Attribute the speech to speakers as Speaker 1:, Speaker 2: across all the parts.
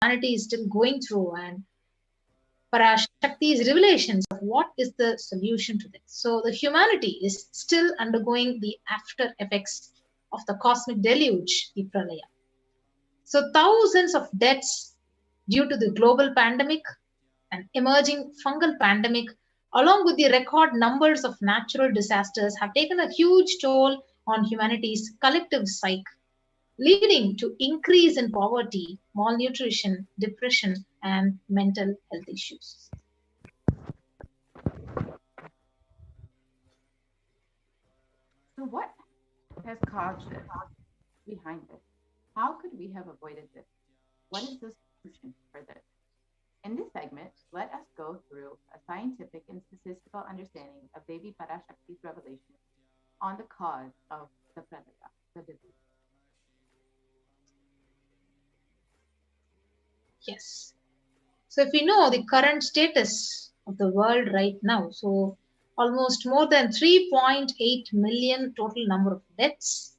Speaker 1: humanity is still going through, and Parashakti's revelations of what is the solution to this. So the humanity is still undergoing the after effects of the cosmic deluge, the Pralaya. So thousands of deaths due to the global pandemic and emerging fungal pandemic, along with the record numbers of natural disasters, have taken a huge toll on humanity's collective psyche, leading to increase in poverty, malnutrition, depression, and mental health issues.
Speaker 2: So, what has caused this behind this? How could we have avoided this? What is the solution for this? In this segment, let us go through a scientific and statistical understanding of Devi Parashakti's revelation on the cause of the Pralaya, the disease.
Speaker 1: Yes. So if we know the current status of the world right now, so almost more than 3.8 million total number of deaths,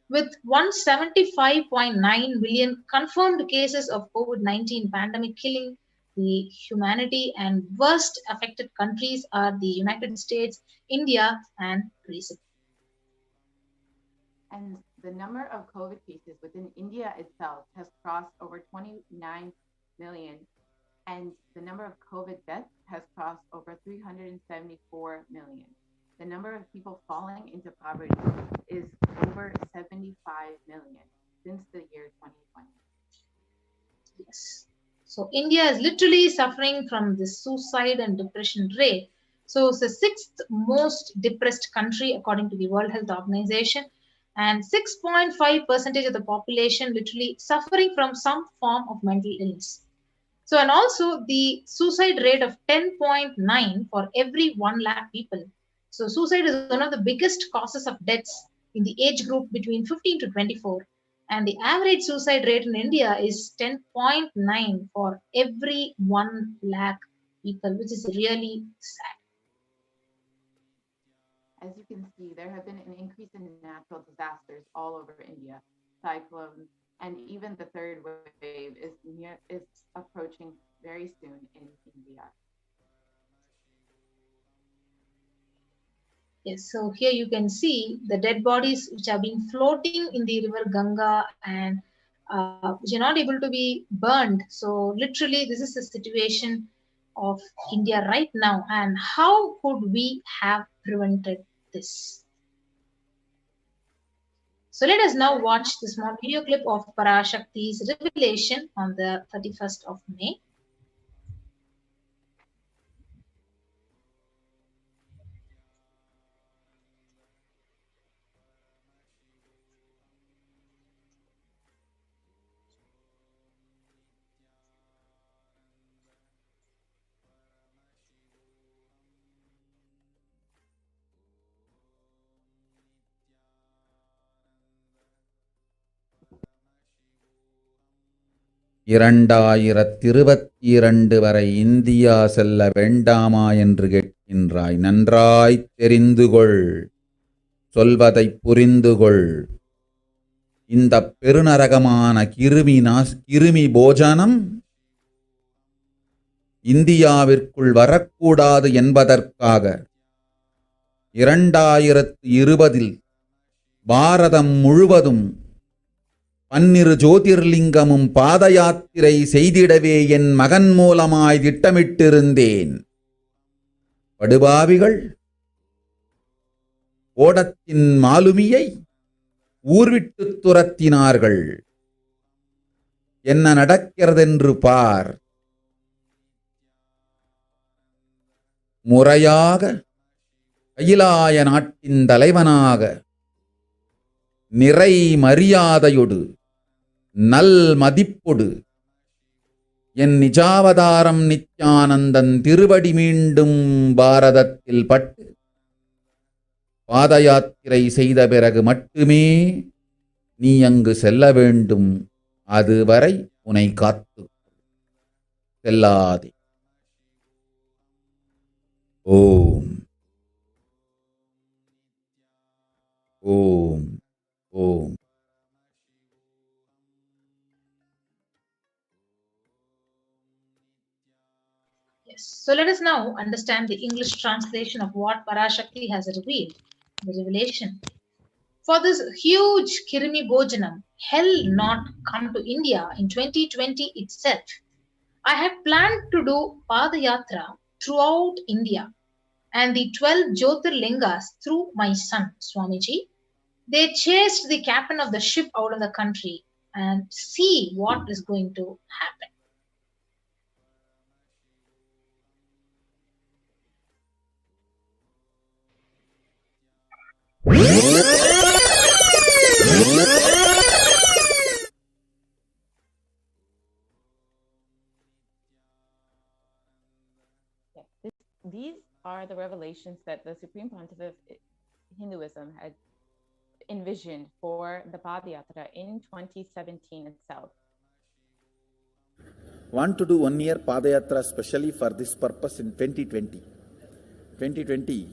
Speaker 1: with 175.9 million confirmed cases of COVID-19 pandemic killing the humanity, and worst affected countries are the United States, India, and Greece.
Speaker 2: And the number of COVID cases within India itself has crossed over 29 million, and the number of COVID deaths has crossed over 374 million. The number of people falling into poverty is over 75 million since the year 2020.
Speaker 1: Yes. So India is literally suffering from this suicide and depression rate. So it's the sixth most depressed country according to the World Health Organization, and 6.5% of the population literally suffering from some form of mental illness. So, and also the suicide rate of 10.9 for every 1 lakh people. So suicide is one of the biggest causes of deaths in the age group between 15 to 24. And the average suicide rate in India is 10.9 for every 1 lakh people, which is really sad.
Speaker 2: As you can see, there have been an increase in natural disasters all over India, cyclones, and even the third wave is approaching very soon in India.
Speaker 1: Yes, so here you can see the dead bodies which have been floating in the river Ganga, and which are not able to be burned. So literally, this is the situation of India right now. And how could we have prevented this? So let us now watch the small video clip of Parashakti's revelation on the 31st of May.
Speaker 3: இரண்டாயிரத்திருபத்திரண்டு வரை India செல்ல வேண்டாமா என்று கேட்கின்றாய். நன்றாய்த் தெரிந்துகொள், சொல்வதைப் புரிந்துகொள். இந்தப் பெருநரகமான கிருமி போஜனம் இந்தியாவிற்குள் வரக்கூடாது என்பதற்காக 2020 பாரதம் முழுவதும் 12 ஜோதிர்லிங்கமும் பாத யாத்திரை செய்திடவே என் மகன் மூலமாய் திட்டமிட்டிருந்தேன். படுபாவிகள் ஓடத்தின் மாலுமியை ஊர்விட்டுத் துரத்தினார்கள். என்ன நடக்கிறதென்று பார். முறையாக கைலாய நாட்டின் தலைவனாக நிறை மரியாதையொடு நல் மதிப்பொடு என் நிஜாவதாரம் நித்யானந்தன் திருவடி மீண்டும் பாரதத்தில் பட்டு பாத யாத்திரை செய்த பிறகு மட்டுமே நீ அங்கு செல்ல வேண்டும். அதுவரை உன்னை காத்து செல்லாதே. ஓம் ஓம் ஓம்.
Speaker 1: Yes. So let us now understand the English translation of what Parashakti has revealed, the revelation. For this huge Kirimi Bojanam, hell not come to India in 2020 itself. I had planned to do Padayatra throughout India and the 12 Jyotirlingas through my son, Swamiji. They chased the captain of the ship out of the country and see what is going to happen.
Speaker 2: These are the revelations that the Supreme Pontiff of Hinduism had envisioned for the Padayatra in 2017 itself.
Speaker 3: Want to do 1 year Padayatra specially for this purpose in 2020. 2020,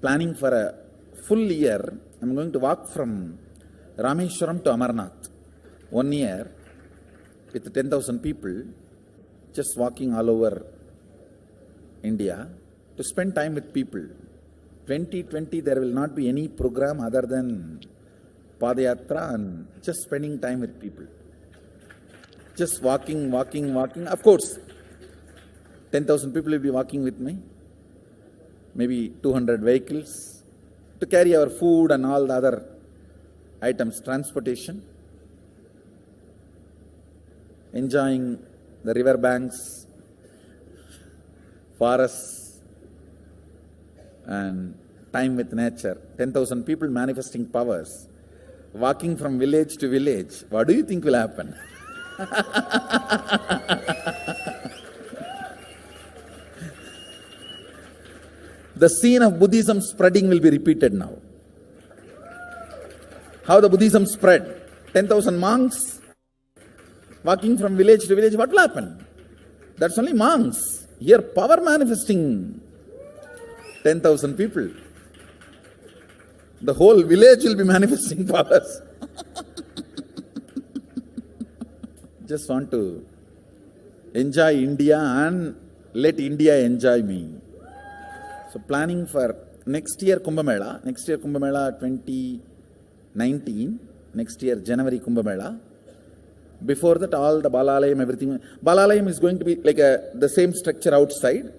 Speaker 3: planning for a full year. I'm going to walk from Rameshwaram to Amarnath. 1 year with 10,000 people, just walking all over India to spend time with people. 2020, there will not be any program other than Padayatra and just spending time with people. Just walking. Of course, 10,000 people will be walking with me. Maybe 200 vehicles to carry our food and all the other items, transportation. Enjoying the river banks, forests, and time with nature. 10,000 people manifesting powers, walking from village to village. What do you think will happen? The scene of Buddhism spreading will be repeated now. How the Buddhism spread. 10,000 monks walking from village to village. What will happen? That's only monks. Here power manifesting 10,000 people. The whole village will be manifesting powers. Just want to enjoy India and let India enjoy me. So planning for next year Kumbh Mela 2019, next year January Kumbh Mela. Before that, all the Balalayam, everything. Balalayam is going to be like the same structure outside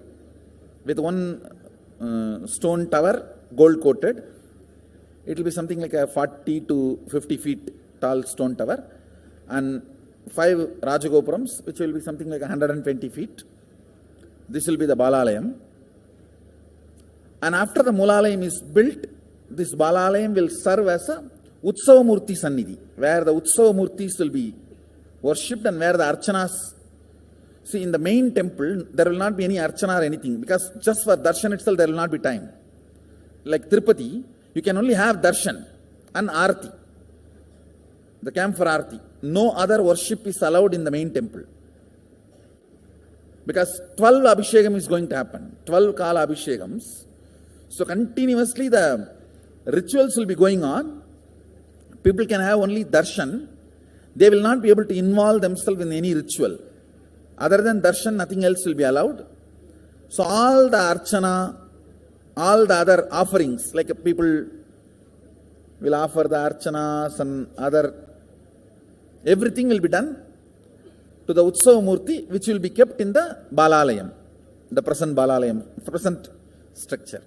Speaker 3: with one stone tower, gold coated. It will be something like a 40 to 50 feet tall stone tower and 5 Rajagopurams, which will be something like 120 feet. This will be the Balalayam. And after the Mulalayam is built, this Balalayam will serve as a Utsava Murti Sannidhi, where the Utsava Murtis will be worshipped and where the Archanas. See, in the main temple, there will not be any Archana or anything, because just for Darshan itself, there will not be time. Like Tirupati, you can only have Darshan and Arati, the camp for Arati. No other worship is allowed in the main temple. Because 12 Abhishekam is going to happen, 12 Kala Abhishekams. So continuously the rituals will be going on. People can have only darshan. They will not be able to involve themselves in any ritual. Other than darshan, nothing else will be allowed. So all the archana, all the other offerings, like people will offer the archanas and other, everything will be done to the Utsava Murti, which will be kept in the Balalayam, the present Balalayam, present structure.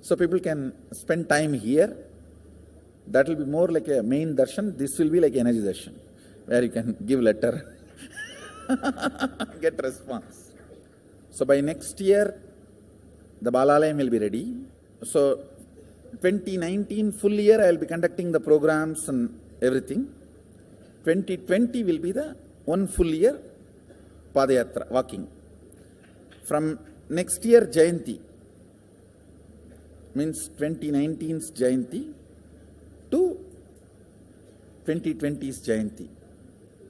Speaker 3: So people can spend time here. That will be more like a main darshan. This will be like energy darshan, where you can give letter, get response. So by next year, the Balalayam will be ready. So 2019 full year, I will be conducting the programs and everything. 2020 will be the one full year Padayatra, walking. From next year Jayanti, means 2019's Jayanti to 2020's Jayanti,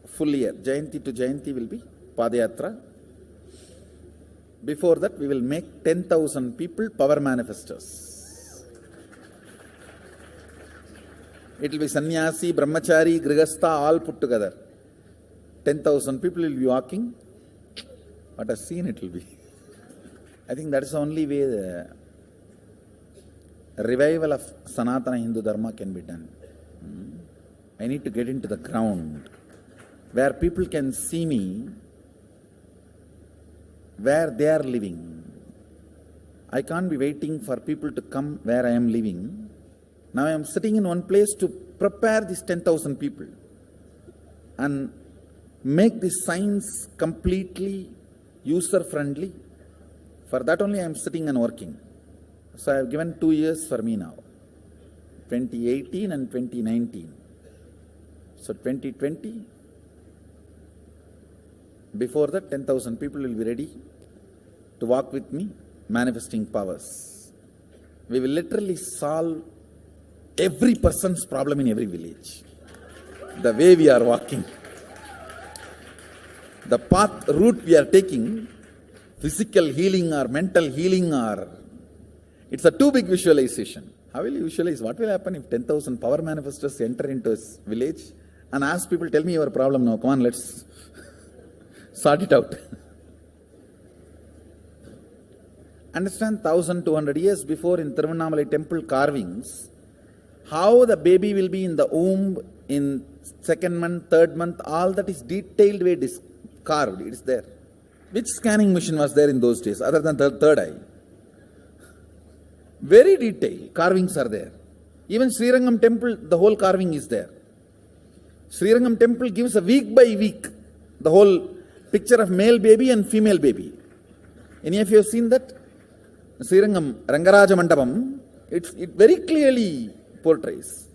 Speaker 3: full year. Jayanti to Jayanti will be Padayatra. Before that, we will make 10,000 people power manifestors. It will be sannyasi, brahmachari, grihastha, all put together. 10,000 people will be walking. What a scene it will be. I think that is the only way the revival of Sanatana Hindu Dharma can be done. I need to get into the ground where people can see me, where they are living. I can't be waiting for people to come where I am living. Now I am sitting in one place to prepare these 10,000 people and make these signs completely user-friendly. For that only I am sitting and working. So I have given 2 years for me now, 2018 and 2019. So 2020, before that 10,000 people will be ready to walk with me, manifesting powers. We will literally solve every person's problem in every village. The way we are walking, the path, route we are taking, physical healing or mental healing, or it's a too big visualization. How will you visualize? What will happen if 10,000 power manifestors enter into a village and ask people, tell me your problem now, come on, let's sort it out. Understand, 1,200 years before in Tiruvannamalai temple carvings, how the baby will be in the womb in 2nd month, 3rd month, all that is detailed way carved, it is there. Which scanning machine was there in those days other than the third eye? Very detailed carvings are there. Even Srirangam temple, the whole carving is there. Srirangam temple gives a week by week the whole picture of male baby and female baby. Any of you have seen that? Srirangam Rangaraja Mandapam, it very clearly portrays.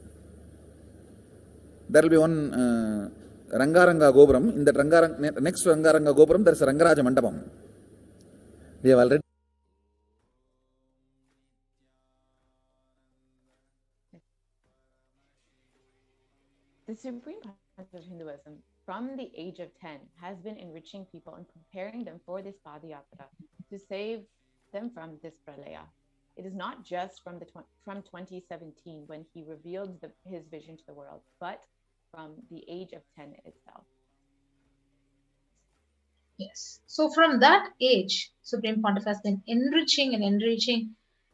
Speaker 3: There will be one Rangaranga Gopuram. In that next to Rangaranga Gopuram, there is a Rangaraja Mandapam. We have already.
Speaker 2: The Supreme Concept of Hinduism, from the age of 10, has been enriching people and preparing them for this Padayatra to save them from this pralaya. It is not just from 2017 when he revealed his vision to the world, but from the age of 10 itself.
Speaker 1: Yes. So from that age, Supreme Pontiff has been enriching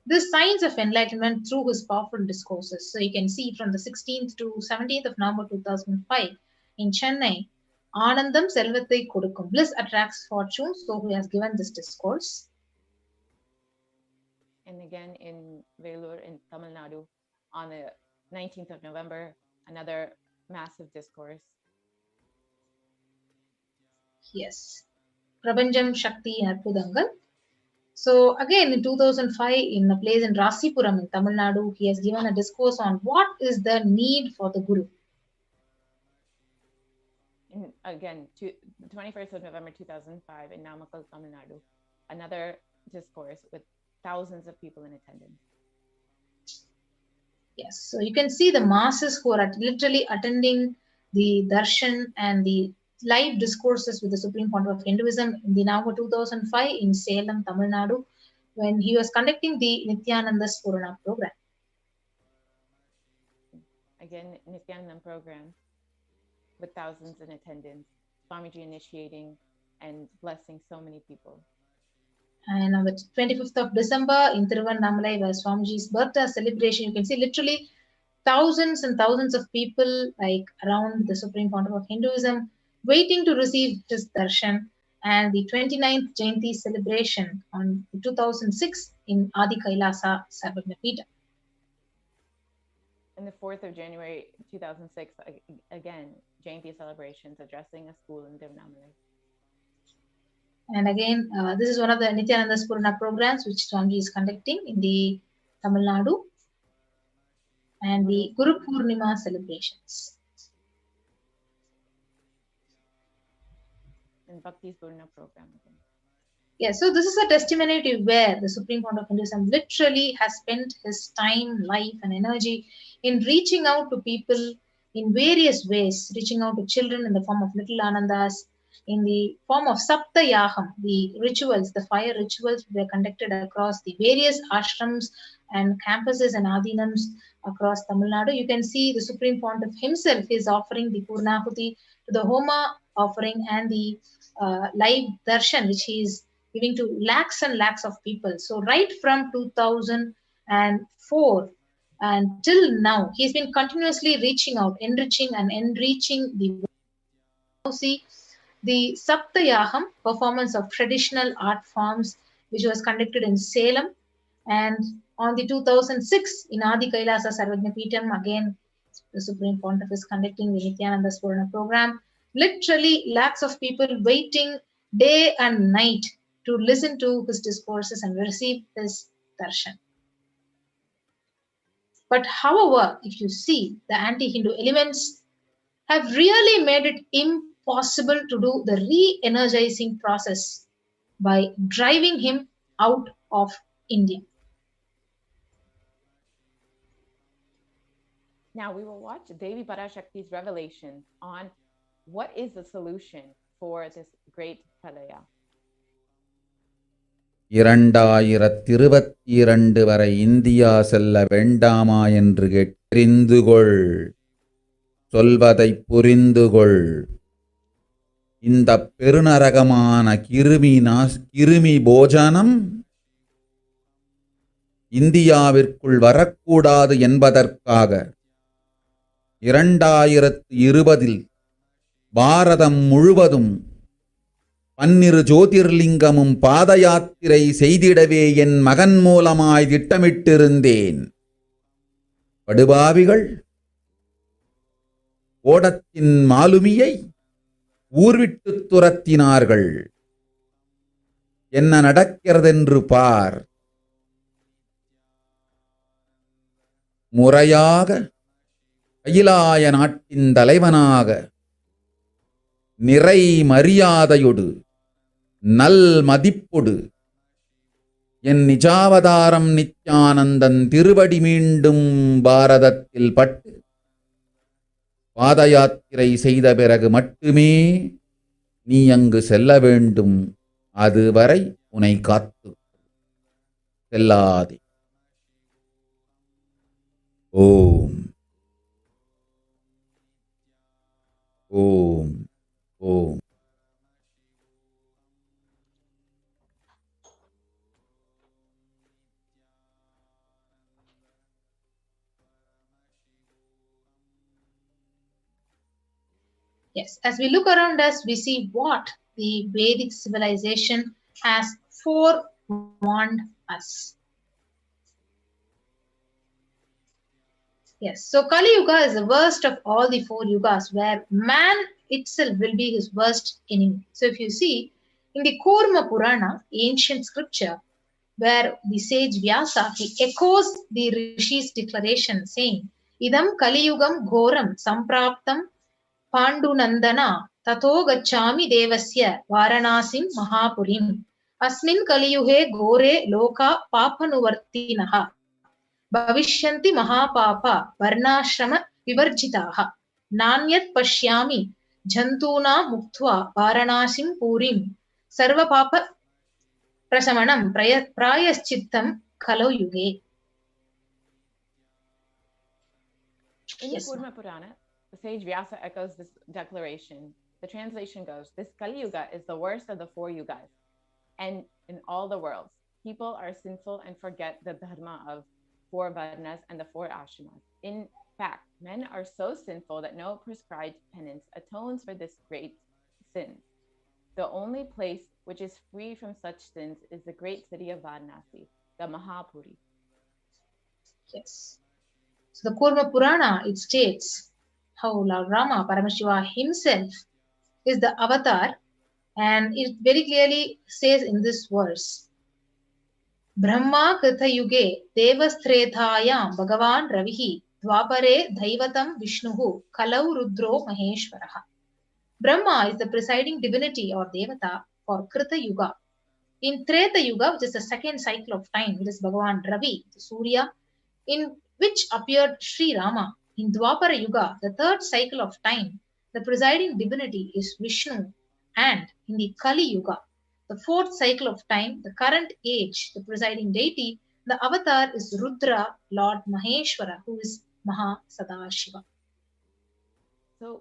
Speaker 1: the science of enlightenment through his powerful discourses. So you can see from the 16th to 17th of November 2005 in Chennai, Anandam Selvathai Kodukkum, bliss attracts fortune. So he has given this discourse.
Speaker 2: And again in Vellore in Tamil Nadu on the 19th of November, another massive discourse.
Speaker 1: Yes. Prabanjam Shakti Arpudangal. So again in 2005 in a place in Rasipuram in Tamil Nadu, he has given a discourse on what is the need for the Guru.
Speaker 2: And again, the 21st of November 2005 in Namakkal, Tamil Nadu, another discourse with thousands of people in attendance.
Speaker 1: Yes, so you can see the masses who are literally attending the darshan and the live discourses with the Supreme Pontiff of Hinduism in the November 2005 in Salem, Tamil Nadu, when he was conducting the Nityananda Spurana program.
Speaker 2: Again, Nityananda program with thousands in attendance, Swamiji initiating and blessing so many people.
Speaker 1: And on the 25th of December in Tiruvannamalai, where Swamiji's birthday celebration, you can see literally thousands and thousands of people like around the Supreme Pontiff of Hinduism waiting to receive his darshan, and the 29th Jayanti celebration on 2006 in Adi Kailasa, Sarvagna-pita.
Speaker 2: And the 4th of January 2006, again, Jayanti celebrations addressing a school in Tiruvannamalai.
Speaker 1: And again, this is one of the Nityananda Spurana programs which Swamiji is conducting in the Tamil Nadu, and the Guru Purnima celebrations.
Speaker 2: And Bhakti Spurana program again.
Speaker 1: Yeah, so this is a testimony to where the Supreme Pontiff of Hinduism literally has spent his time, life, and energy in reaching out to people in various ways, reaching out to children in the form of little Anandas, in the form of Sapta Yaham, the rituals, the fire rituals were conducted across the various ashrams and campuses and adhinams across Tamil Nadu. You can see the Supreme Pontiff himself is offering the Purnahuti to the Homa offering and the live darshan, which he is giving to lakhs and lakhs of people. So right from 2004 and till now, he's been continuously reaching out, enriching and enriching the world. See the Saptayaham performance of traditional art forms, which was conducted in Salem, and on the 2006 in Adi Kailasa Sarvajnapeetham, again the Supreme Pontiff is conducting the Nityananda Spurana program. Literally lakhs of people waiting day and night to listen to his discourses and receive his darshan. But however, if you see, the anti-Hindu elements have really made it impossible to do the re-energizing process by driving him out of India.
Speaker 2: Now we will watch Devi Parashakti's revelations on what is the solution for this great Pralaya.
Speaker 3: 2022 வரை India செல்ல வேண்டாமா என்று தெரிந்துகொள், சொல்வதை புரிந்துகொள். இந்த பெருநரகமான கிருமி போஜனம் இந்தியாவிற்குள் வரக்கூடாது என்பதற்காக 2020 பாரதம் முழுவதும் 12 ஜோதிர்லிங்கமும் பாத யாத்திரை செய்திடவே என் மகன் மூலமாய் திட்டமிட்டிருந்தேன். படுபாவிகள் ஓடத்தின் மாலுமியை ஊர்விட்டு துரத்தினார்கள். என்ன நடக்கிறதென்று பார். முறையாக கைலாய நாட்டின் தலைவனாக நிறை மரியாதையொடு நல் மதிப்பொடு என் நிஜாவதாரம் நித்யானந்தன் திருவடி மீண்டும் பாரதத்தில் பட்டு பாத யாத்திரை செய்த பிறகு மட்டுமே நீ அங்கு செல்ல வேண்டும். அதுவரை உன்னை காத்து செல்லாதே. ஓம் ஓம் ஓம்.
Speaker 1: Yes, as we look around us, we see what the Vedic civilization has forewarned us. Yes, so Kali Yuga is the worst of all the 4 yugas, where man itself will be his worst enemy. So if you see in the Kurma Purana, ancient scripture, where the sage Vyasa, he echoes the Rishi's declaration saying, Idam Kali Yugam Ghoram Sampraptam Pandunandana Tato Gachami Devasya Varanasim Mahapurim Asmin Kaliyuhe Gore Loka Papanuvartinaha Bhavishyanti Mahapapa Varnashrama Vivarjitaha Nanyat Pashyami Jantuna Muktva Varanasim Purim Sarva Papa Prasamanam Prayaschittam Kalau Yuge.
Speaker 2: In the Kurma Purana, the sage Vyasa echoes this declaration. The translation goes, this Kali Yuga is the worst of the 4 yugas. And in all the worlds, people are sinful and forget the dharma of 4 varnas and the 4 ashramas. In fact, men are so sinful that no prescribed penance atones for this great sin. The only place which is free from such sins is the great city of Varanasi, the Mahapuri.
Speaker 1: Yes. So the Kurma Purana, it states how Lord Rama, Paramashiva himself, is the avatar, and it very clearly says in this verse, Brahma Krita Yuge Devasthrethayam Bhagavan Ravihi Dwapare Daivatam Vishnuhu Kalau Rudro Maheshwaraha. Brahma is the presiding divinity or Devata for Krita Yuga. In Treta Yuga, which is the second cycle of time, it is Bhagavan Ravi, the Surya, in which appeared Sri Rama. In Dwapara Yuga, the third cycle of time, the presiding divinity is Vishnu. And in the Kali Yuga, the fourth cycle of time, the current age, the presiding deity, the avatar is Rudra, Lord Maheshwara, who is Maha Sadashiva.
Speaker 2: So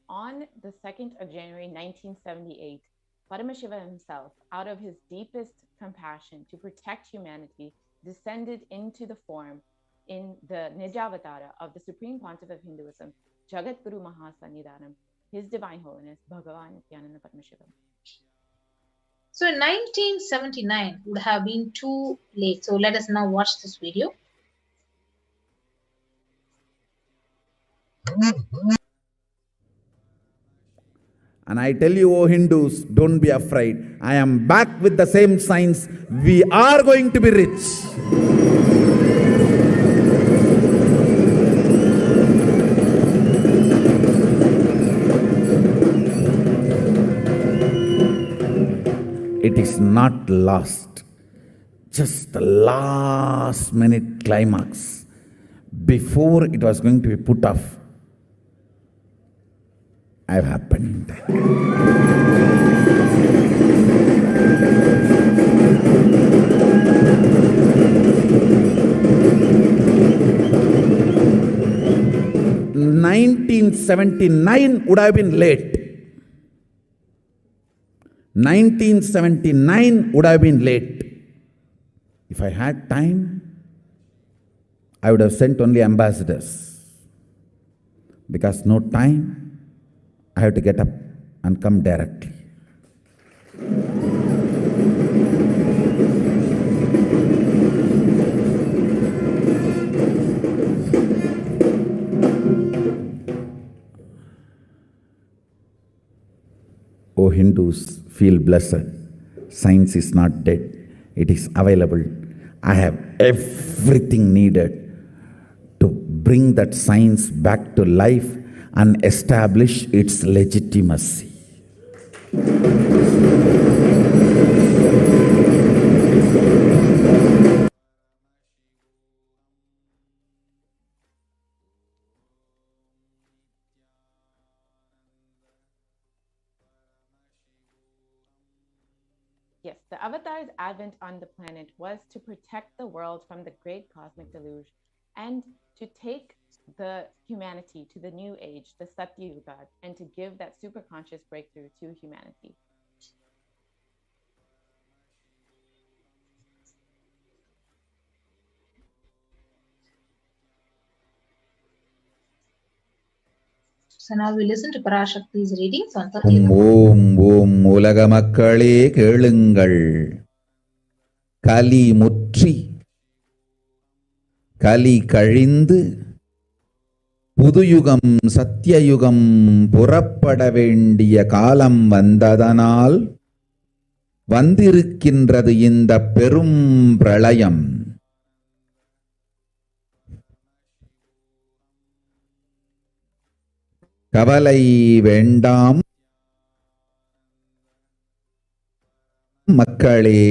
Speaker 2: On the 2nd of January 1978, Paramashiva himself, out of his deepest compassion to protect humanity, descended into the form in the Nijavatara of the Supreme Pontiff of Hinduism, Jagat Guru Mahasannidhanam, His Divine Holiness, Bhagavan Nityananda Paramashiva.
Speaker 1: So in 1979 would have been too late. So let us now watch this video.
Speaker 3: And I tell you, O Hindus, don't be afraid. I am back with the same signs. We are going to be rich. It is not lost. Just the last minute climax. Before it was going to be put off, I've happened. (1979) would have been late. 1979 would have been late. If I had time, I would have sent only ambassadors. Because no time, I have to get up and come directly. O Hindus, feel blessed. Science is not dead. It is available. I have everything needed to bring that science back to life and establish its legitimacy.
Speaker 2: Yes, the Avatar's advent on the planet was to protect the world from the great cosmic deluge and to take the humanity to the new age, the Satya Yuga, and to give that superconscious breakthrough to humanity.
Speaker 1: So now we listen to Parashakti's readings on the
Speaker 3: ஓம் உலக மக்களே கேளுங்கள். கலி முற்றி கலி கழிந்து புதுயுகம் சத்தியயுகம் புறப்பட வேண்டிய காலம் வந்ததனால் வந்திருக்கின்றது இந்த பெரும் பிரளயம். கவலை வேண்டாம் மக்களே.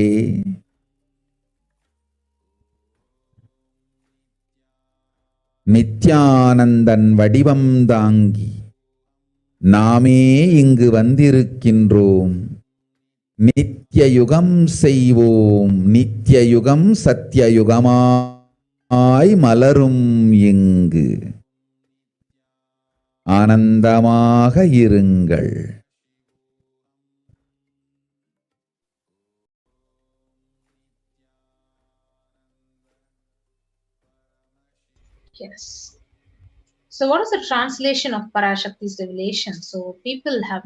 Speaker 3: நித்யானந்தன் வடிவம் தாங்கி நாமே இங்கு வந்திருக்கின்றோம். நித்யயுகம் செய்வோம். நித்யயுகம் சத்யயுகமாய் மலரும் இங்கு. ஆனந்தமாக இருங்கள்.
Speaker 1: Yes. So what is the translation of Parashakti's revelation? So people have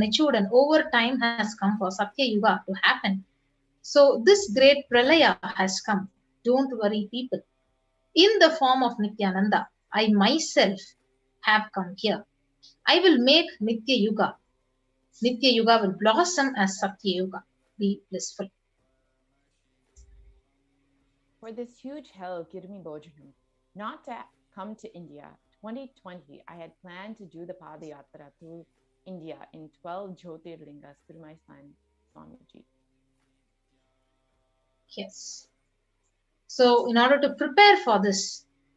Speaker 1: matured and over time has come for Satya Yuga to happen. So this great pralaya has come. Don't worry, people. In the form of Nityananda, I myself have come here. I will make Nitya Yuga. Nitya Yuga will blossom as Satya Yuga. Be blissful.
Speaker 2: For this huge hell, Kirmi Bojanam, not to come to India, 2020, I had planned to do the Padayatra through India in 12 Jyotirlingas through my son, Swamiji.
Speaker 1: Yes. So in order to prepare for this,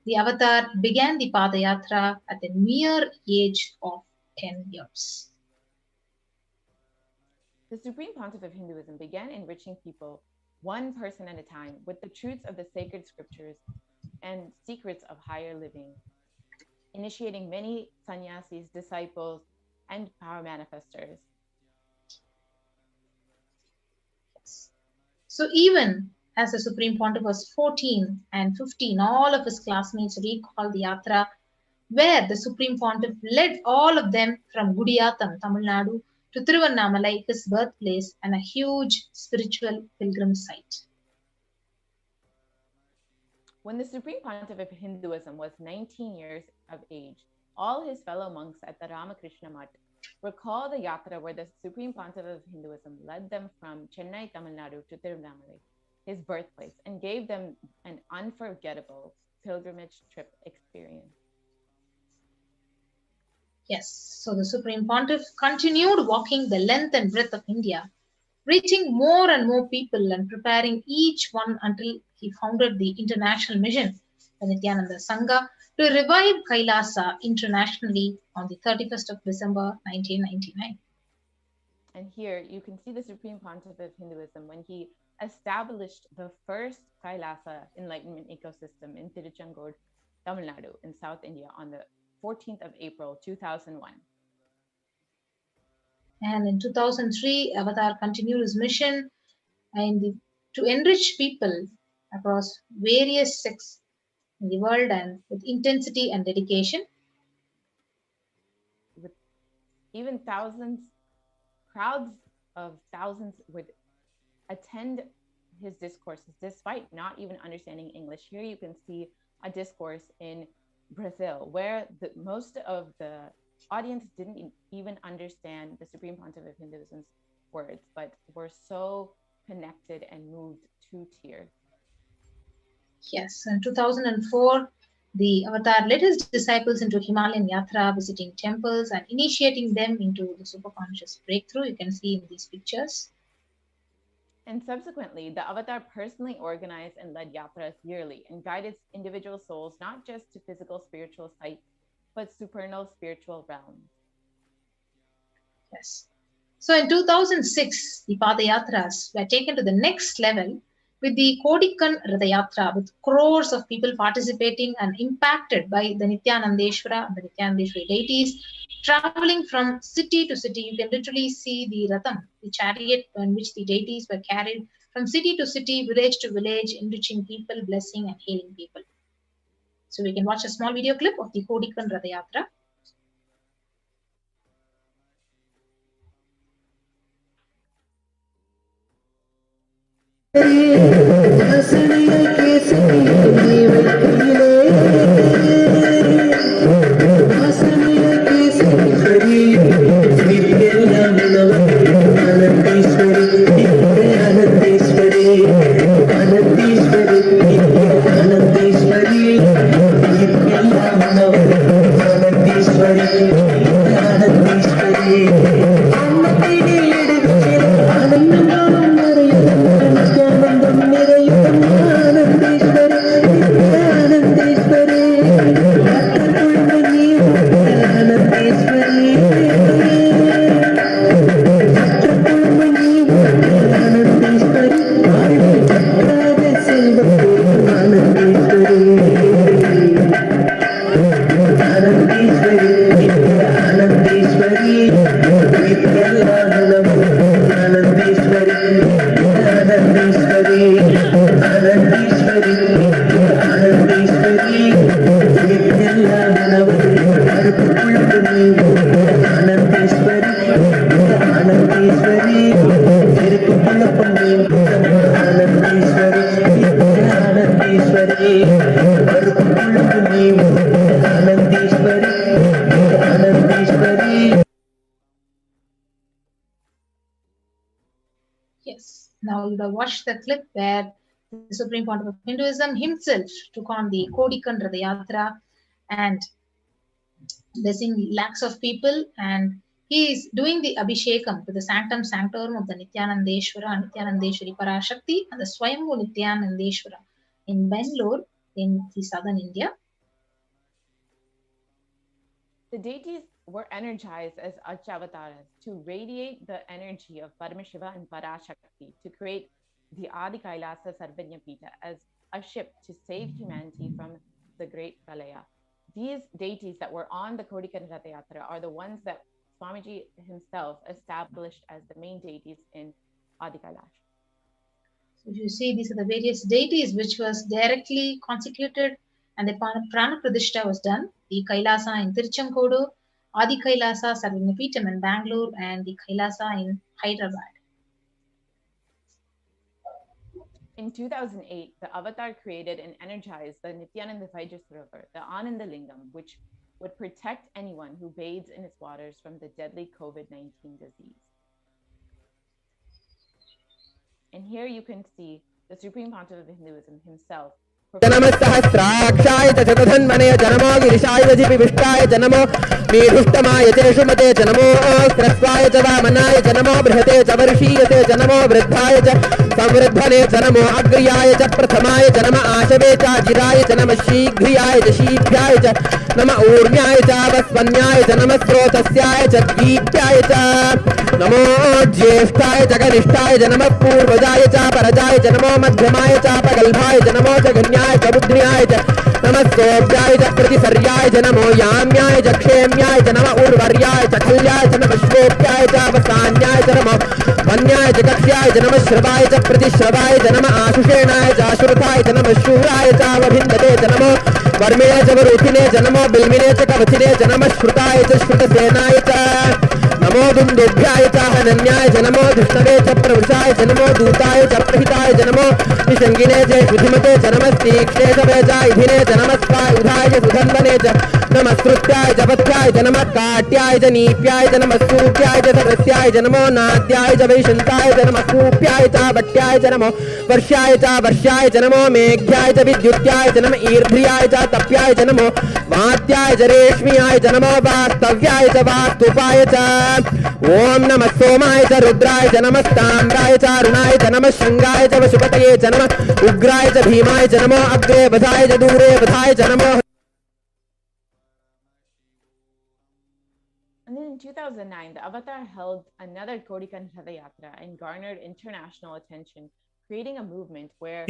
Speaker 1: the Avatar began the Padayatra at the mere age of 10 years.
Speaker 2: The Supreme Pontiff of Hinduism began enriching people one person at a time with the truths of the sacred scriptures and secrets of higher living initiating many sannyasis, disciples, and power manifestors.
Speaker 1: So even as the Supreme Pontiff was 14 and 15, all of his classmates recalled the yatra where the Supreme Pontiff led all of them from Gudiyatham, Tamil Nadu, to Tiruvannamalai, his birthplace, and a huge spiritual pilgrim site.
Speaker 2: When the Supreme Pontiff of Hinduism was 19 years of age, all his fellow monks at the Ramakrishna Mutt recall the yatra where the Supreme Pontiff of Hinduism led them from Chennai, Tamil Nadu to Tiruvannamalai, his birthplace, and gave them an unforgettable pilgrimage trip experience.
Speaker 1: Yes, so the Supreme Pontiff continued walking the length and breadth of India, reaching more and more people and preparing each one until he founded the international mission, the Nityananda Sangha, to revive Kailasa internationally on the 31st of December 1999.
Speaker 2: And here you can see the Supreme Pontiff of Hinduism when he established the first Kailasa enlightenment ecosystem in Tiruchengood, Tamil Nadu, in South India on the 14th of April 2001.
Speaker 1: And in 2003, Avatar continued his mission to enrich people across various sects in the world and with intensity and dedication.
Speaker 2: With even crowds of thousands would attend his discourses despite not even understanding English. Here you can see a discourse in Brazil where most of the audience didn't even understand the Supreme Pontiff of Hinduism's words, but were so connected and moved to tears.
Speaker 1: Yes, in 2004, the Avatar led his disciples into Himalayan Yatra, visiting temples and initiating them into the superconscious breakthrough. You can see in these pictures.
Speaker 2: And subsequently, the Avatar personally organized and led yatras yearly and guided individual souls not just to physical spiritual sites, but supernal spiritual realms.
Speaker 1: Yes. So in 2006, the Padayatras were taken to the next level with the Kodikan Radayatra, with crores of people participating and impacted by the Nityanandeshwara and the Nityanandeshwari deities, traveling from city to city. You can literally see the Ratham, the chariot in which the deities were carried from city to city, village to village, enriching people, blessing and healing people. So we can watch a small video clip of the Kodikan Radayatra. Yes, now you have watched the clip where the Supreme Pontiff of Hinduism himself took on the Kodikan Radayatra and blessing lakhs of people, and he is doing the Abhishekam to the Sanctum Sanctorum of the Nityanandeshwara, Nityanandeshwari Parashakti and the Swayambhu Nityanandeshwara in Bangalore in the southern India.
Speaker 2: The deities were energized as Achavataras to radiate the energy of Paramashiva and Parashakti to create the Adi Kailasa Sarvanya Pita as a ship to save humanity from the great Pralaya. these deities that were on the Kodikan Ratha Yatra are the ones that Swamiji himself established as the main deities in Adi Kailash.
Speaker 1: So you see, these are the various deities which was directly consecrated and the Prana Pradishta was done. The Kailasa in Tiruchankodu, Adi Kailasa Sarvagnapeetham in Bangalore, and the Kailasa in Hyderabad.
Speaker 2: In 2008, the Avatar created and energized the Nityananda Vaidya River, the Ananda Lingam, which would protect anyone who bathes in its waters from the deadly COVID-19 disease. And here you can see the Supreme Pontiff of Hinduism himself.
Speaker 4: जनमस्सहस्राक्षाय च शतधन्वने जनमो गिरिशाय वजिपिविष्टाय जनमो मीढुष्टमाय च शुमते जनमो स्रस्वाय च वामनाय जनमो बृहते च वर्षीयते जनमो वृद्धाय च संवृद्धने जनमो अग्र्याय च प्रथमाय जनम आशवे च जिराय च नमः शीघ्रियाय च शीभ्याय च नम ऊर्म्याय च वस्वन्याय च नमः स्रोतस्याय च दीप्याय च नमो ज्येष्ठाय च कनिष्ठाय च नमः पूर्वजाय च परजाय च नमो मध्यमाय च पगल्भाय च नमो जघन्याय च बुद्ध्याय च नमः सोऽव्याय च प्रतिसर्याय च नमो याम्याय च क्षेम्याय च नमः उर्वर्याय च खल्याय च नमः श्वेप्याय च वसान्याय च नमो वन्याय च कक्ष्याय च नमः श्रवाय च प्रतिश्रवाय च नमः आशुषेणाय च आशुरथाय च नमः शूराय च अवभिन्दते च नमो वर्मिणे च वरुथिने च नमो बिल्मिने च कवचिने च नमः श्रुताय च श्रुतसेनाय च नमो दुन्दुभ्याय च हनन्याय च नमो धृष्णवे च प्रवृषाय च नमो दूताय च प्रहिताय च नमो विशङ्गिने च शुधिमते च नमस्तीक्ष्णे च वेजायुधिने च नमस्वायुधाय च सुधन्वने च नमस्कृत्याय च पथ्याय च नमः काट्याय च नीप्याय च नमः सूप्याय च सरस्याय च नमो नाद्याय च वैशन्ताय च नमः कूप्याय च वट्याय च नमो वर्ष्याय च नमो मेघ्याय च विद्युत्याय च नमः ईर्ध्याय च तप्याय च नमो वात्याय च रेश्म्याय च नमो वास्तव्याय च वास्तुपाय च ओम नमः सोमाय च रुद्राय च नमः ताम्राय च अरुणाय च नमः शृंगाय च वशुपतये च नमः उग्राय च भीमाय च नमो अग्रे वधाय च दूरे वधाय च नमो.
Speaker 2: And then in 2009, the Avatar held another Kodikan Ratha Yatra and garnered international attention, creating a movement where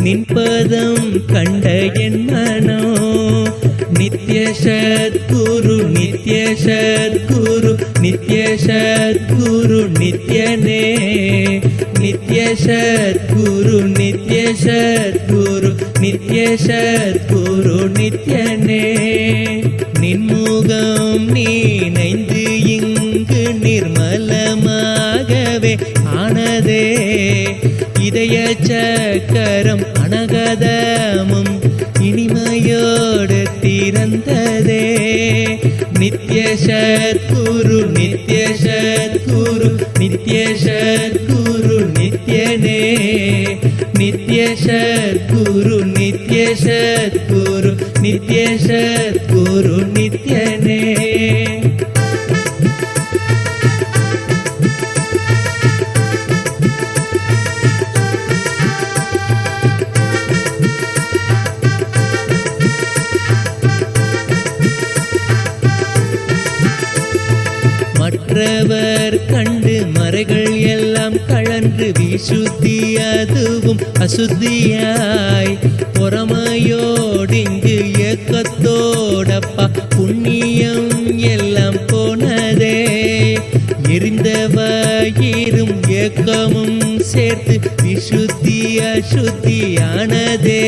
Speaker 5: நின்பதம் கண்ட என் மனோ நித்ய சத்குரு நித்ய சத்குரு நித்ய சத்குரு நித்யனே நித்ய சத்குரு நித்ய சத்குரு நித்ய சத்குரு நித்யனே நின்முகம் நீனைந்து இங்கு நிர்மலமாகவே ஆனதே இதய சக்கரம் அனகதமும் இனிமையோடு திறந்ததே நித்ய சத்குரு நித்ய சத்குரு நித்ய சத்குரு நித்யனே நித்ய சத்குரு நித்ய சத்குரு நித்ய சத்குரு நித்யனே. மற்றவர் கண்டு மறைகள் எல்லாம் கழன்று விசுத்தி அதுவும் அசுத்தியாய் பொறாமையோடிங்கு ஏக்கத்தோடப்பா புண்ணியம் எல்லாம் போனதே எரிந்தவாயிரும் ஏக்கமும் சேர்த்து விசுத்தி அசுத்தியானதே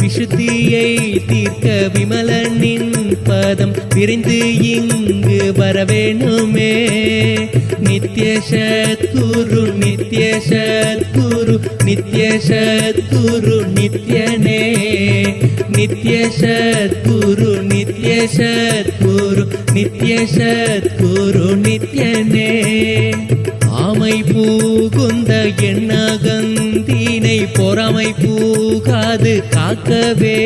Speaker 5: விசுத்தியை தீர்க்க விமலனின் பதம் விரைந்து இங்கு வரவேணுமே நித்ய சத்குரு நித்ய சத்குரு நித்ய சத்குரு நித்யனே நித்ய சத்குரு நித்ய சத்குரு நித்ய சத்குரு நித்யனே. ஆமை பூகுந்த எண்ணகந்தினை பொறாமை பூகாது காக்கவே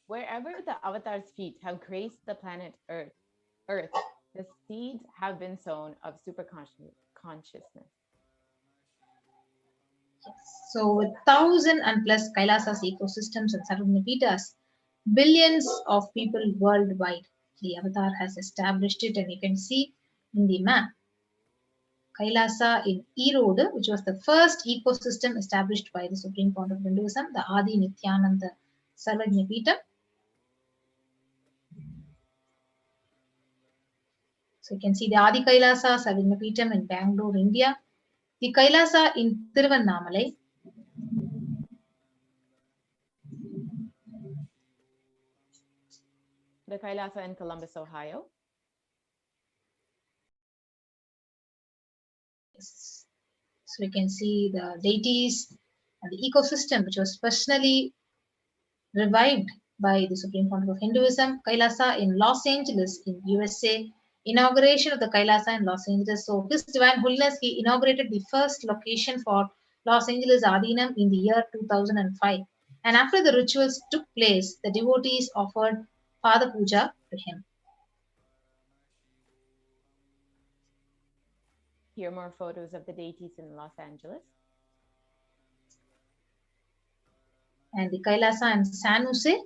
Speaker 2: wherever the Avatar's feet have graced the planet Earth, the seeds have been sown of super consciousness.
Speaker 1: So with 1,000 and plus Kailasas, ecosystems and Sarvagnapeethas, billions of people worldwide, the Avatar has established it, and you can see in the map. Kailasa in Erode, which was the first ecosystem established by the Supreme Court of Hinduism, the Adi Nityananda Sarvajñapītam. So you can see the Adi Kailasa Sarvajñapītam in Bangalore, India. The Kailasa in Tiruvannamalai.
Speaker 2: The Kailasa in Columbus, Ohio.
Speaker 1: Yes. So we can see the deities and the ecosystem, which was personally revived by the Supreme Court of Hinduism. Kailasa in Los Angeles in USA. Inauguration of the Kailasa in Los Angeles. So His Divine Holiness, he inaugurated the first location for Los Angeles Adinam in the year 2005. And after the rituals took place, the devotees offered Pada Puja to him.
Speaker 2: Here are more photos of the deities in Los Angeles.
Speaker 1: And the Kailasa in San Jose,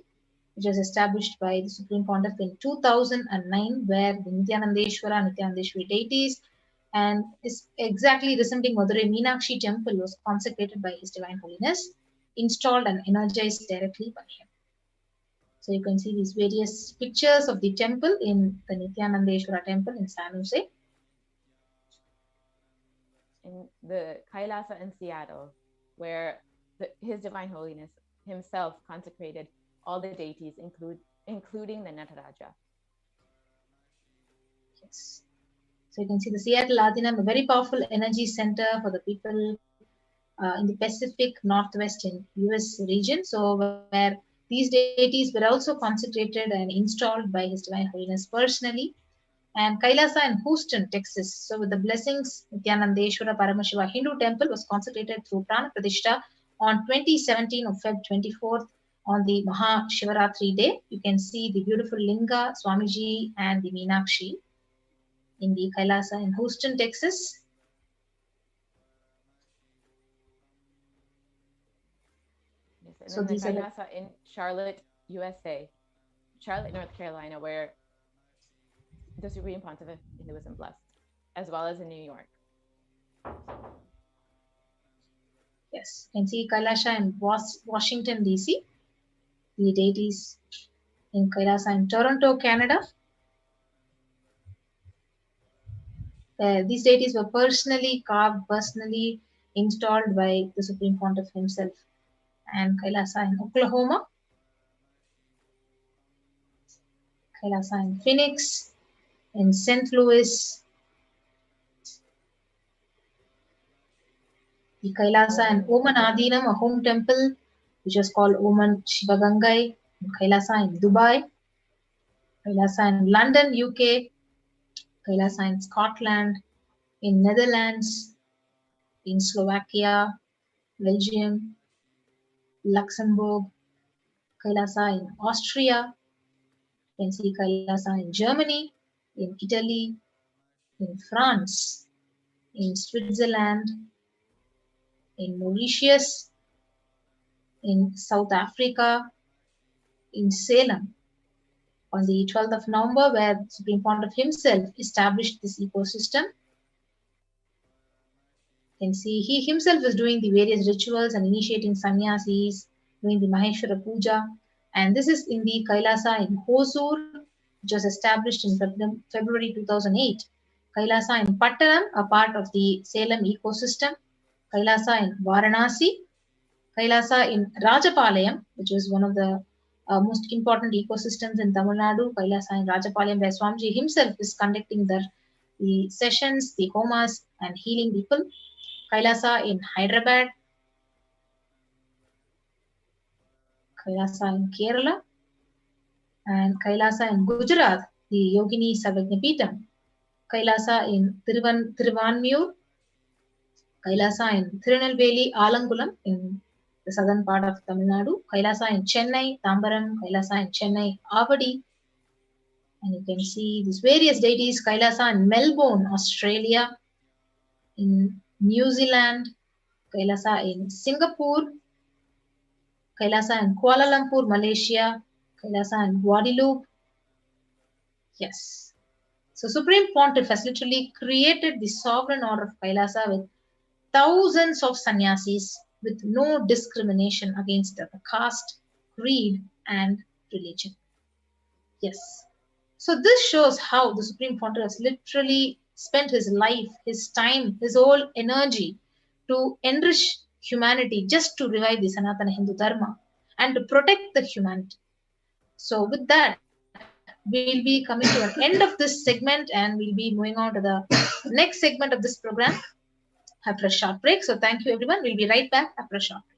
Speaker 1: which was established by the Supreme Pontiff in 2009, where the Nityanandeshwari deities and is exactly resembling Madurai Meenakshi temple was consecrated by His Divine Holiness, installed and energized directly by him. So you can see these various pictures of the temple in the Nityanandeshwara temple in San Jose.
Speaker 2: In the Kailasa in Seattle, where His Divine Holiness himself consecrated all the deities, including the Nataraja.
Speaker 1: Yes. So you can see the Seattle Adinam, a very powerful energy center for the people in the Pacific Northwest in US region. So where these deities were also consecrated and installed by His Divine Holiness personally. And Kailasa in Houston, Texas. So with the blessings, Nityanandeshwara Paramashiva Hindu temple was consecrated through Prana Pradishta on 2017 of Feb 24th on the Maha Shivaratri day. You can see the beautiful Linga, Swamiji and the Meenakshi in the Kailasa in Houston, Texas.
Speaker 2: Yes, and so then the Kailasa in Charlotte, USA, Charlotte, North Carolina, where the Supreme Pontiff of Hinduism blessed, as well as in New York.
Speaker 1: Yes, you can see Kailasa in Washington, D.C. The deities in Kailasa in Toronto, Canada. These deities were personally carved, personally installed by the Supreme Pontiff himself. And Kailasa in Oklahoma. Kailasa in Phoenix. In St. Louis, the Kailasa and Oman Adinam, a home temple, which was called Oman Shivagangai, Kailasa in Dubai, Kailasa in London, UK, Kailasa in Scotland, in Netherlands, in Slovakia, Belgium, Luxembourg, Kailasa in Austria, you can see Kailasa in Germany, in Italy, in France, in Switzerland, in Mauritius, in South Africa, in Salem on the 12th of November, where Supreme Pontiff himself established this ecosystem. You can see he himself is doing the various rituals and initiating sannyasis, doing the Maheshwara Puja. And this is in the Kailasa in Hosur, which was established in February 2008. Kailasa in Pattanam, a part of the Salem ecosystem. Kailasa in Varanasi. Kailasa in Rajapalayam, which is one of the most important ecosystems in Tamil Nadu. Kailasa in Rajapalayam, where Swamiji himself is conducting the sessions, the homas, and healing people. Kailasa in Hyderabad. Kailasa in Kerala. And Kailasa in Gujarat, the Yogini Sarvajñapītam. Kailasa in Thiruvanmiyur. Kailasa in Tirunelveli, Alangulam in the southern part of Tamil Nadu. Kailasa in Chennai, Tambaram. Kailasa in Chennai, Avadi. And you can see these various deities. Kailasa in Melbourne, Australia. In New Zealand. Kailasa in Singapore. Kailasa in Kuala Lumpur, Malaysia. Kailasa in Guadeloupe. Yes. So Supreme Pontiff has literally created the sovereign order of Kailasa with thousands of sannyasis with no discrimination against the caste, creed, and religion. Yes. So this shows how the Supreme Pontiff has literally spent his life, his time, his whole energy to enrich humanity just to revive the Sanatana Hindu Dharma and to protect the humanity. So with that, we'll be coming to an end of this segment and we'll be moving on to the next segment of this program after a short break. So thank you everyone. We'll be right back after a short break.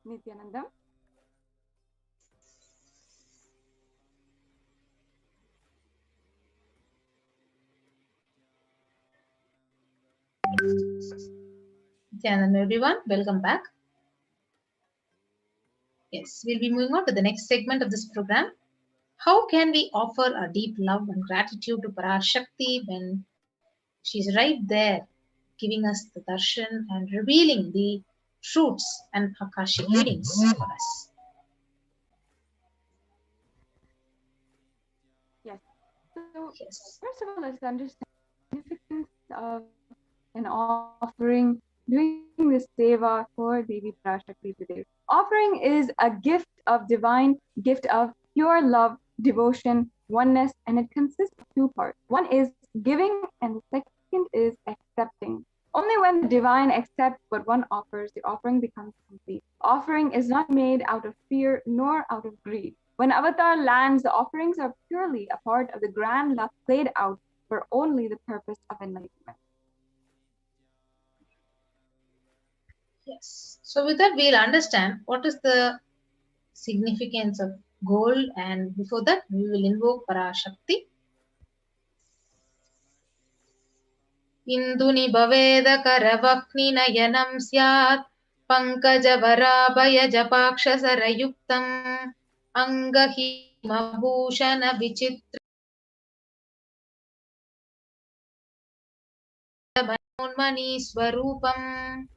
Speaker 2: Nityanandam.
Speaker 1: Hello everyone, welcome back. Yes, we'll be moving on to the next segment of this program. How can we offer our deep love and gratitude to Parashakti when she's right there giving us the darshan and revealing the truths and Akashic readings for us?
Speaker 2: Yes. So,
Speaker 1: Yes.
Speaker 2: first of all, let's understand the significance of an offering, doing this seva for Devi Parashakti today. Offering is a gift of divine, gift of pure love, devotion, oneness, and it consists of two parts. One is giving, and the second is accepting. Only when the divine accepts what one offers, the offering becomes complete. Offering is not made out of fear nor out of greed. When Avatar lands, the offerings are purely a part of the grand love played out for only the purpose of enlightenment.
Speaker 1: Yes. So with that, we'll understand what is the significance of gold, and before that, we will invoke Parashakti. Induni baveda karavakni nayanam syat pankajavarabayajapakshasarayuktam angahimabhushana vichitra manmani swarupam.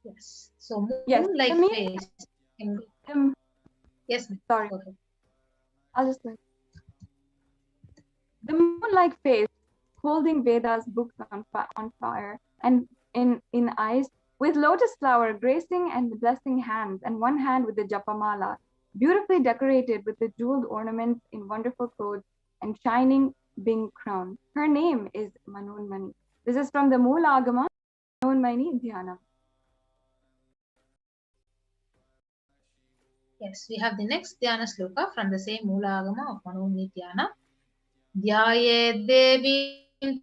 Speaker 1: Yes. So moon-like face. Yes.
Speaker 2: Sorry.
Speaker 1: Go ahead.
Speaker 2: I'll just like the moon-like face, holding Veda's books on fire, and in eyes with lotus flower gracing and the blessing hands, and one hand with the japamala, beautifully decorated with the jeweled ornaments in wonderful clothes and shining Bing crown. Her name is Manonmani. This is from the Moola Agama, Manonmani Dhyanam.
Speaker 1: Yes, we have the next Dhyana sloka from the same Moola Agama of Manonmani Dhyana. Dhyayed Devim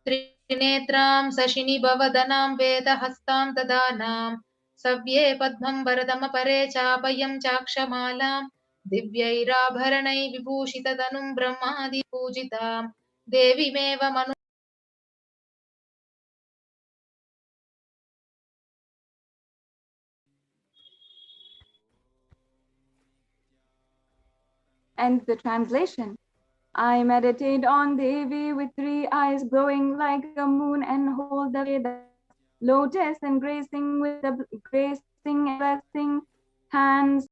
Speaker 1: Trinetram Sashini Bhavadanam Vedahastam Tadanam Savye Padmam Varadamapare Chapayam Chakshamalam Divyairabharanai Vibhushitadanum Brahmadi Pujitam Devi Meva Manu.
Speaker 2: And the translation: I meditate on Devi with 3 eyes glowing like a moon and hold the Vedas, lotus and gracing with the gracing and blessing hands.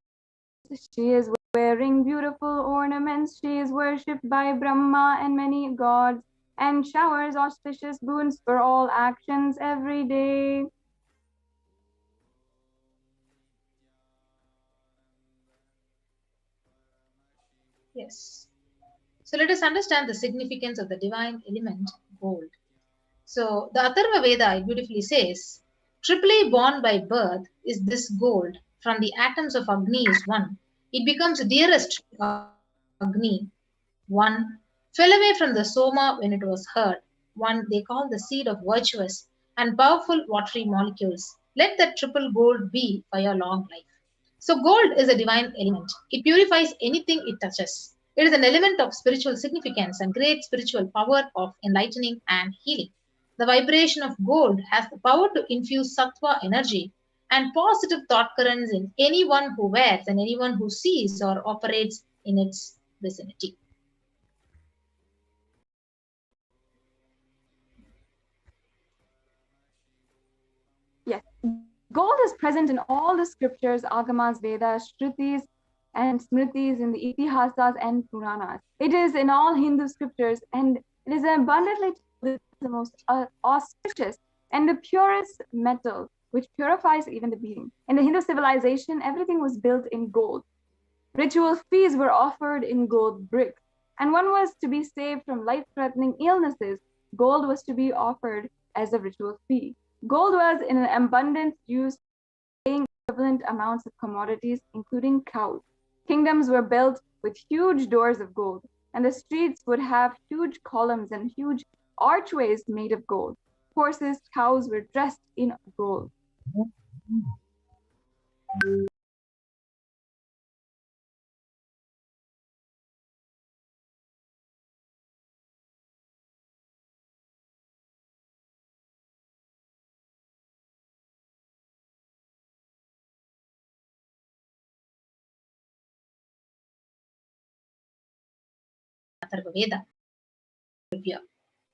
Speaker 2: She is wearing beautiful ornaments. She is worshipped by Brahma and many gods and showers auspicious boons for all actions every day.
Speaker 1: Yes. So let us understand the significance of the divine element gold. So the Atharva Veda beautifully says, triply born by birth is this gold. From the atoms of Agni is one. It becomes dearest to Agni. One fell away from the Soma when it was heard. One they call the seed of virtuous and powerful watery molecules. Let that triple gold be for your long life. So gold is a divine element. It purifies anything it touches. It is an element of spiritual significance and great spiritual power of enlightening and healing. The vibration of gold has the power to infuse sattva energy and positive thought currents in anyone who wears and anyone who sees or operates in its vicinity.
Speaker 2: Yes, gold is present in all the scriptures, Agamas, Vedas, Shrutis, and Smritis, in the Itihasas and Puranas. It is in all Hindu scriptures, and it is abundantly the most auspicious and the purest metal, which purifies even the being. In the Hindu civilization, everything was built in gold. Ritual feasts were offered in gold bricks, and one was to be saved from life-threatening illnesses. Gold was to be offered
Speaker 6: as a ritual fee. Gold was in an abundant use, paying equivalent amounts of commodities, including cows. Kingdoms were built with huge doors of gold, and the streets would have huge columns and huge archways made of gold. Horses, cows were dressed in gold.
Speaker 1: Veda.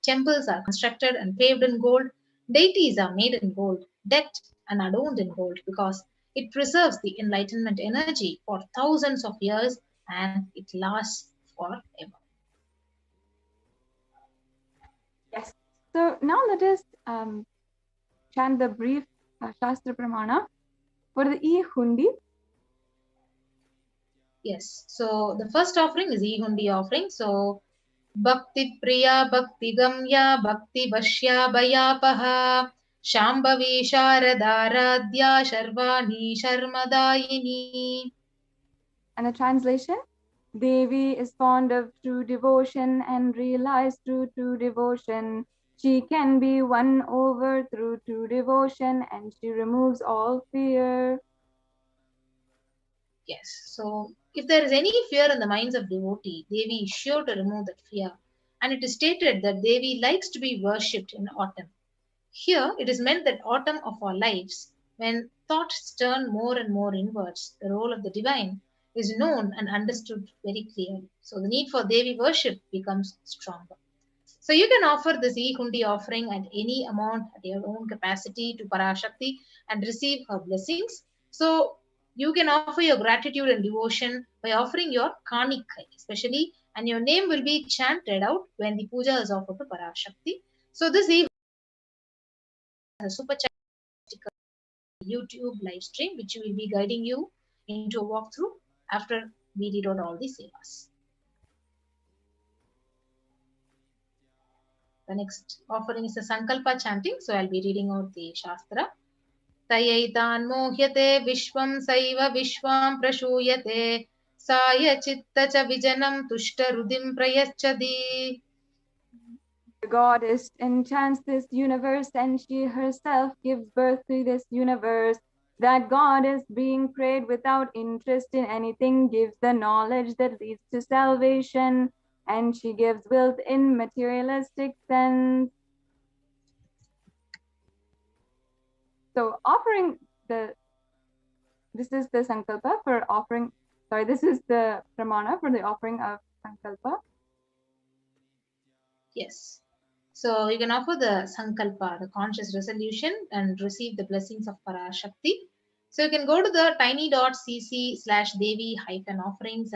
Speaker 1: Temples are constructed and paved in gold. Deities are made in gold, decked and adorned in gold because it preserves the enlightenment energy for thousands of years and it lasts forever.
Speaker 6: Yes. So now let us chant the brief Shastra Pramana for the E-Hundi.
Speaker 1: Yes. So the first offering is E-Hundi offering. So Bhakti Priya Bhakti Gamya Bhakti Vashya Bhayapaha Shambhavi Sharadaradhya Sharvani Sharmadayini.
Speaker 6: And the translation: Devi is fond of true devotion and realized through true devotion. She can be won over through true devotion and she removes all fear.
Speaker 1: Yes. So if there is any fear in the minds of devotee, Devi is sure to remove that fear. And it is stated that Devi likes to be worshipped in autumn. Here it is meant that autumn of our lives, when thoughts turn more and more inwards, the role of the divine is known and understood very clearly. So the need for Devi worship becomes stronger. So you can offer this E-Hundi offering at any amount at your own capacity to Parashakti and receive her blessings. So you can offer your gratitude and devotion by offering your Kanikai, especially, and your name will be chanted out when the puja is offered to Parashakti. So this evening, a super chat YouTube live stream, which will be guiding you into a walkthrough after we read out all the sevas. The next offering is the Sankalpa chanting, so I'll be reading out the Shastra. Tayaitan mohyate vishwam saiva vishwam prashuyate saya chitta cha vijanam tushta rudim prayaschadi.
Speaker 6: The goddess enchants this universe and she herself gives birth to this universe. That goddess, being prayed without interest in anything, gives the knowledge that leads to salvation, and she gives wealth in materialistic sense. So this is the Sankalpa for offering, this is the Pramana for the offering of Sankalpa.
Speaker 1: Yes. So you can offer the Sankalpa, the conscious resolution, and receive the blessings of Parashakti. So you can go to the tiny.cc/Devi-offerings